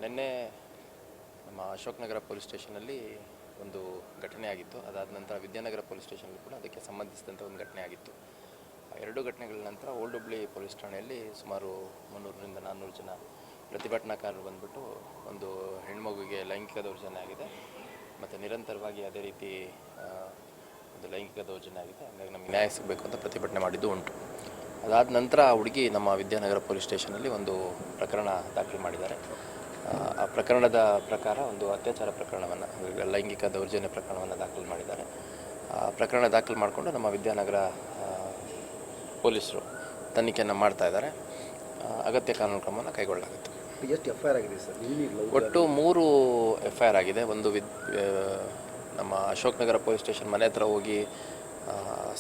ನಿನ್ನೆ ನಮ್ಮ ಅಶೋಕ್ ನಗರ ಪೊಲೀಸ್ ಸ್ಟೇಷನಲ್ಲಿ ಒಂದು ಘಟನೆ ಆಗಿತ್ತು. ಅದಾದ ನಂತರ ವಿದ್ಯಾನಗರ ಪೊಲೀಸ್ ಸ್ಟೇಷನಲ್ಲಿ ಕೂಡ ಅದಕ್ಕೆ ಸಂಬಂಧಿಸಿದಂಥ ಒಂದು ಘಟನೆ ಆಗಿತ್ತು. ಎರಡು ಘಟನೆಗಳ ನಂತರ ಓಲ್ಡ್ ಹುಬ್ಳಿ ಪೊಲೀಸ್ ಠಾಣೆಯಲ್ಲಿ ಸುಮಾರು 300ರಿಂದ 400 ಜನ ಪ್ರತಿಭಟನಾಕಾರರು ಬಂದುಬಿಟ್ಟು ಒಂದು ಹೆಣ್ಮಗುವಿಗೆ ಲೈಂಗಿಕ ದೌರ್ಜನ್ಯ ಆಗಿದೆ ಮತ್ತು ನಿರಂತರವಾಗಿ ಅದೇ ರೀತಿ ಒಂದು ಲೈಂಗಿಕ ದೌರ್ಜನ್ಯ ಆಗಿದೆ. ಹಾಗಾಗಿ ನಮಗೆ ನ್ಯಾಯ ಸಿಗಬೇಕು ಅಂತ ಪ್ರತಿಭಟನೆ ಮಾಡಿದ್ದು ಉಂಟು. ಅದಾದ ನಂತರ ಆ ಹುಡುಗಿ ನಮ್ಮ ವಿದ್ಯಾನಗರ ಪೊಲೀಸ್ ಸ್ಟೇಷನಲ್ಲಿ ಒಂದು ಪ್ರಕರಣ ದಾಖಲು ಮಾಡಿದ್ದಾರೆ. ಆ ಪ್ರಕರಣದ ಪ್ರಕಾರ ಒಂದು ಅತ್ಯಾಚಾರ ಪ್ರಕರಣವನ್ನು, ಲೈಂಗಿಕ ದೌರ್ಜನ್ಯ ಪ್ರಕರಣವನ್ನು ದಾಖಲು ಮಾಡಿದ್ದಾರೆ. ಆ ಪ್ರಕರಣ ದಾಖಲು ಮಾಡಿಕೊಂಡು ನಮ್ಮ ವಿದ್ಯಾನಗರ ಪೊಲೀಸರು ತನಿಖೆಯನ್ನು ಮಾಡ್ತಾ ಇದ್ದಾರೆ. ಅಗತ್ಯ ಕಾನೂನು ಕ್ರಮವನ್ನು ಕೈಗೊಳ್ಳಲಾಗುತ್ತೆ. ಎಷ್ಟು ಎಫ್ ಐ ಆರ್ ಆಗಿದೆ ಸರ್? ಒಟ್ಟು 3 FIR ಆಗಿದೆ. ಒಂದು ನಮ್ಮ ಅಶೋಕ್ ನಗರ ಪೊಲೀಸ್ ಸ್ಟೇಷನ್ ಮನೆ ಹತ್ರ ಹೋಗಿ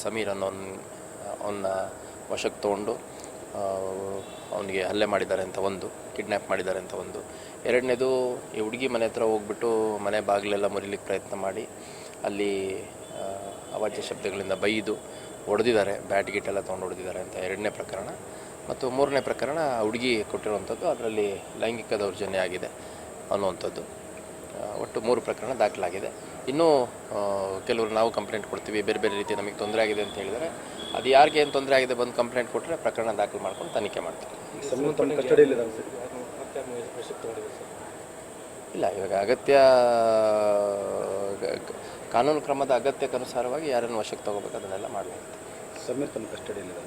ಸಮೀರ್ ಅವನ್ನ ವಶಕ್ಕೆ ತೊಗೊಂಡು ಅವನಿಗೆ ಹಲ್ಲೆ ಮಾಡಿದ್ದಾರೆ ಅಂತ ಒಂದು, ಕಿಡ್ನ್ಯಾಪ್ ಮಾಡಿದ್ದಾರೆ ಅಂತ ಒಂದು. ಎರಡನೇದು, ಈ ಹುಡುಗಿ ಮನೆ ಹತ್ರ ಹೋಗ್ಬಿಟ್ಟು ಮನೆ ಬಾಗಿಲೆಲ್ಲ ಮುರಿಲಿಕ್ಕೆ ಪ್ರಯತ್ನ ಮಾಡಿ ಅಲ್ಲಿ ಅವಾಚ್ಯ ಶಬ್ದಗಳಿಂದ ಬೈದು ಹೊಡೆದಿದ್ದಾರೆ, ಬ್ಯಾಟ್ ಗೀಟ್ ಎಲ್ಲ ತೊಗೊಂಡು ಹೊಡೆದಿದ್ದಾರೆ ಅಂತ ಎರಡನೇ ಪ್ರಕರಣ. ಮತ್ತು ಮೂರನೇ ಪ್ರಕರಣ ಹುಡುಗಿ ಕೊಟ್ಟಿರುವಂಥದ್ದು, ಅದರಲ್ಲಿ ಲೈಂಗಿಕ ದೌರ್ಜನ್ಯ ಆಗಿದೆ ಅನ್ನುವಂಥದ್ದು. ಒಟ್ಟು 3 ಪ್ರಕರಣ ದಾಖಲಾಗಿದೆ. ಇನ್ನೂ ಕೆಲವರು ನಾವು ಕಂಪ್ಲೇಂಟ್ ಕೊಡ್ತೀವಿ, ಬೇರೆ ಬೇರೆ ರೀತಿ ನಮಗೆ ತೊಂದರೆ ಆಗಿದೆ ಅಂತ ಹೇಳಿದರೆ, ಅದು ಯಾರಿಗೆ ಏನು ತೊಂದರೆ ಆಗಿದೆ ಬಂದು ಕಂಪ್ಲೇಂಟ್ ಕೊಟ್ಟರೆ ಪ್ರಕರಣ ದಾಖಲು ಮಾಡ್ಕೊಂಡು ತನಿಖೆ ಮಾಡ್ತಾರೆ. ಇಲ್ಲ, ಇವಾಗ ಅಗತ್ಯ ಕಾನೂನು ಕ್ರಮದ ಅಗತ್ಯಕ್ಕನುಸಾರವಾಗಿ ಯಾರನ್ನು ವಶಕ್ಕೆ ತಗೋಬೇಕು ಅದನ್ನೆಲ್ಲ ಮಾಡಲಾಗುತ್ತೆ. ಸಮೀರ್ ತಮ್ಮ ಕಸ್ಟಡಿಯಲ್ಲಿದೆ.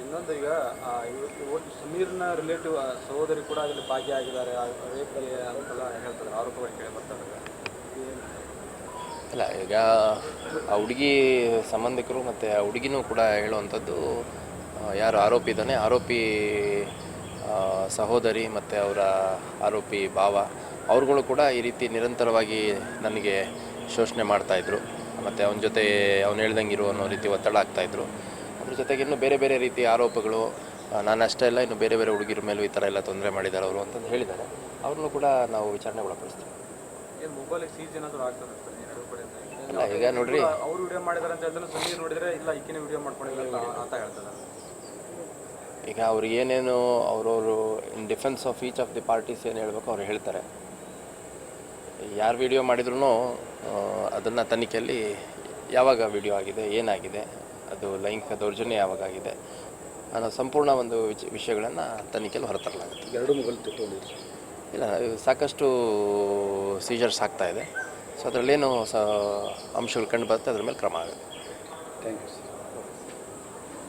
ಇನ್ನೊಂದು, ಈಗ ಸಮೀರ್ನ ರಿಲೇಟಿವ್ ಸಹೋದರಿ ಕೂಡ ಅದರಲ್ಲಿ ಭಾಗಿಯಾಗಿದ್ದಾರೆ, ರೇಪಲ್ಲಿ ಅಂತೆಲ್ಲ ಹೇಳ್ತಾರೆ, ಆರೋಪಗಳು ಕೇಳಿ ಬರ್ತಾರೆ. ಇಲ್ಲ, ಈಗ ಆ ಹುಡುಗಿ ಸಂಬಂಧಿಕರು ಮತ್ತು ಆ ಹುಡುಗಿನೂ ಕೂಡ ಹೇಳುವಂಥದ್ದು, ಯಾರು ಆರೋಪಿ ಇದ್ದಾನೆ, ಆರೋಪಿ ಸಹೋದರಿ ಮತ್ತು ಅವರ ಆರೋಪಿ ಭಾವ, ಅವ್ರುಗಳು ಕೂಡ ಈ ರೀತಿ ನಿರಂತರವಾಗಿ ನನಗೆ ಶೋಷಣೆ ಮಾಡ್ತಾಯಿದ್ರು ಮತ್ತು ಅವನ ಜೊತೆ ಅವನು ಹೇಳ್ದಂಗೆ ಇರೋ ಅನ್ನೋ ರೀತಿ ಒತ್ತಡ ಆಗ್ತಾಯಿದ್ರು. ಅದ್ರ ಜೊತೆಗೆ ಇನ್ನೂ ಬೇರೆ ಬೇರೆ ರೀತಿಯ ಆರೋಪಗಳು, ನಾನು ಅಷ್ಟೇ ಇಲ್ಲ, ಇನ್ನು ಬೇರೆ ಬೇರೆ ಹುಡುಗಿರ ಮೇಲೂ ಈ ಥರ ಎಲ್ಲ ತೊಂದರೆ ಮಾಡಿದ್ದಾರೆ ಅವರು ಅಂತಂದು ಹೇಳಿದ್ದಾರೆ. ಅವ್ರನ್ನೂ ಕೂಡ ನಾವು ವಿಚಾರಣೆ ಒಳಪಡಿಸ್ತೀವಿ. ಮೊಬೈಲಿಗೆ ಸೀಜ್ ಏನಾದರೂ ಆಗ್ತದೆ? ಇಲ್ಲ, ಈಗ ನೋಡ್ರಿ, ಅವರು ವಿಡಿಯೋ ಮಾಡಿದ್ದಾರೆ ಅಂತ ಹೇಳ್ತಾರೆ, ಸಮೀರ್ ನೋಡಿದರೆ ಇಲ್ಲ ಈಕಿನ ವಿಡಿಯೋ ಮಾಡ್ಕೊಂಡಿಲ್ಲ ಅಂತ ಹೇಳ್ತಾರೆ. ಈಗ ಅವ್ರು ಏನೇನು ಅವರವರು in defence of each of the parties ಏನು ಹೇಳಬೇಕು ಅವ್ರು ಹೇಳ್ತಾರೆ. ಯಾರು ವಿಡಿಯೋ ಮಾಡಿದ್ರು ಅದನ್ನು ತನಿಖೆಯಲ್ಲಿ ಯಾವಾಗ ವಿಡಿಯೋ ಆಗಿದೆ, ಏನಾಗಿದೆ, ಅದು ಲೈಂಗಿಕ ದೌರ್ಜನ್ಯ ಯಾವಾಗ ಆಗಿದೆ ಅನ್ನೋ ಸಂಪೂರ್ಣ ಒಂದು ವಿಷಯಗಳನ್ನು ತನಿಖೆಯಲ್ಲಿ ಹೊರತರಲಾಗುತ್ತೆ. 2 ಮೊಬೈಲ್ ತೊಗೊಂಡಿದ್ರು. ಇಲ್ಲ, ಸಾಕಷ್ಟು ಸೀಜರ್ಸ್ ಆಗ್ತಾಯಿದೆ. ಸೊ ಅದರಲ್ಲೇನು ಅಂಶಗಳು ಕಂಡು ಬರುತ್ತೆ, ಅದ್ರ ಮೇಲೆ ಕ್ರಮ ಆಗುತ್ತೆ. Thank you.